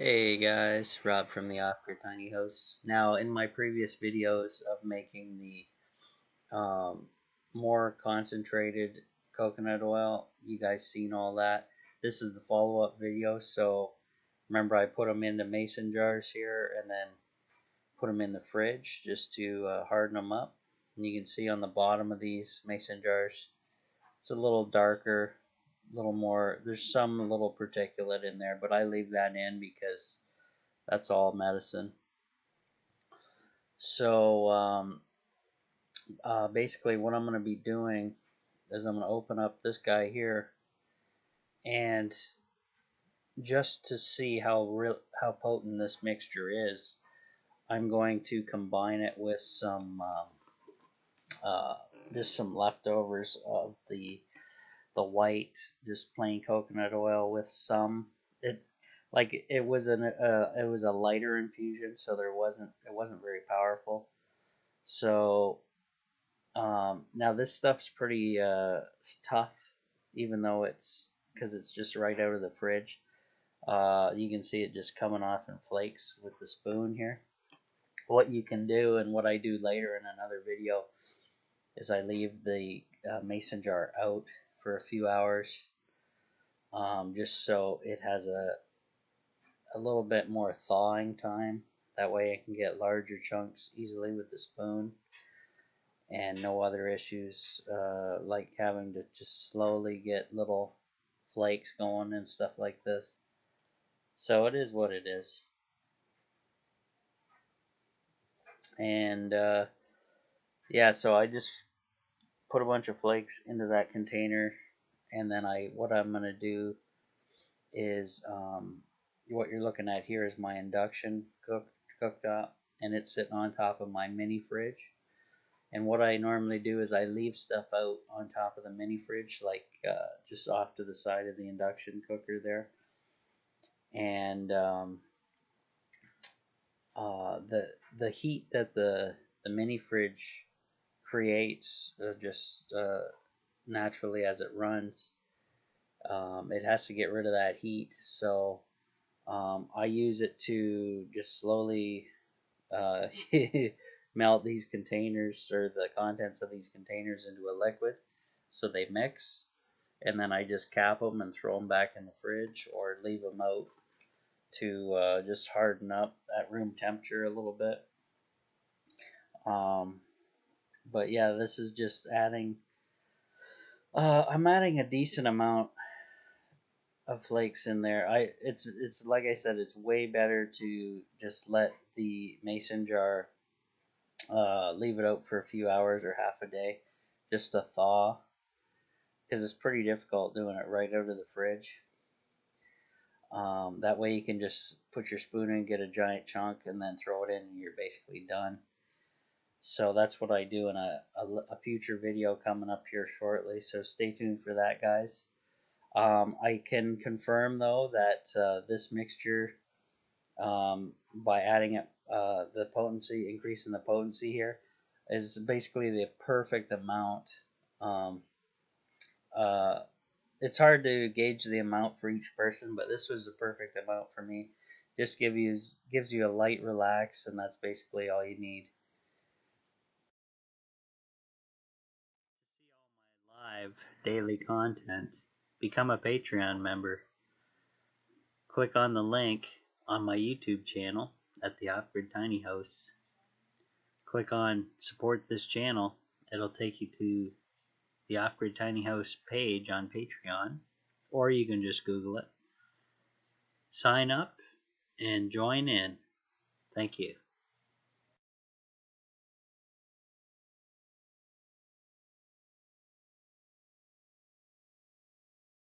Hey guys, Rob from the Off-Grid Tiny House. Now, in my previous videos of making the more concentrated coconut oil, you guys seen all that. This is the follow-up video. So remember, I put them in the mason jars here and then put them in the fridge just to harden them up. And you can see on the bottom of these mason jars, it's a little darker, a little more. There's some little particulate in there, but I leave that in because that's all medicine. So basically what I'm going to be doing is I'm going to open up this guy here, and just to see how potent this mixture is, I'm going to combine it with some just some leftovers of the white, just plain coconut oil with some. It was a lighter infusion, so it wasn't very powerful. So now this stuff's pretty tough, even though because it's just right out of the fridge. You can see it just coming off in flakes with the spoon here. What you can do, and what I do later in another video, is I leave the mason jar out for a few hours, just so it has a little bit more thawing time. That way I can get larger chunks easily with the spoon, and no other issues like having to just slowly get little flakes going and stuff like this. So it is what it is. And yeah, so I just put a bunch of flakes into that container, and then what I'm gonna do is what you're looking at here is my induction cooktop, and it's sitting on top of my mini fridge. And what I normally do is I leave stuff out on top of the mini fridge, like just off to the side of the induction cooker there. And the heat that the mini fridge creates just naturally as it runs, it has to get rid of that heat. So I use it to just slowly melt these containers, or the contents of these containers, into a liquid so they mix, and then I just cap them and throw them back in the fridge, or leave them out to just harden up at room temperature a little bit. But yeah, this is just adding I'm adding a decent amount of flakes in there. It's like I said, it's way better to just let the mason jar leave it out for a few hours or half a day just to thaw, because it's pretty difficult doing it right out of the fridge. That way you can just put your spoon in, get a giant chunk, and then throw it in, and you're basically done. So that's what I do in a future video coming up here shortly, so stay tuned for that, guys. I can confirm though that this mixture, by adding it, the potency, increasing the potency here, is basically the perfect amount. It's hard to gauge the amount for each person, but this was the perfect amount for me. Just gives you a light relax, and that's basically all you need. To see all my live daily content, become a Patreon member. Click on the link on my YouTube channel at the Off-Grid Tiny House. Click on support this channel. It'll take you to the Off-Grid Tiny House page on Patreon, or you can just Google it. Sign up and join in. Thank you.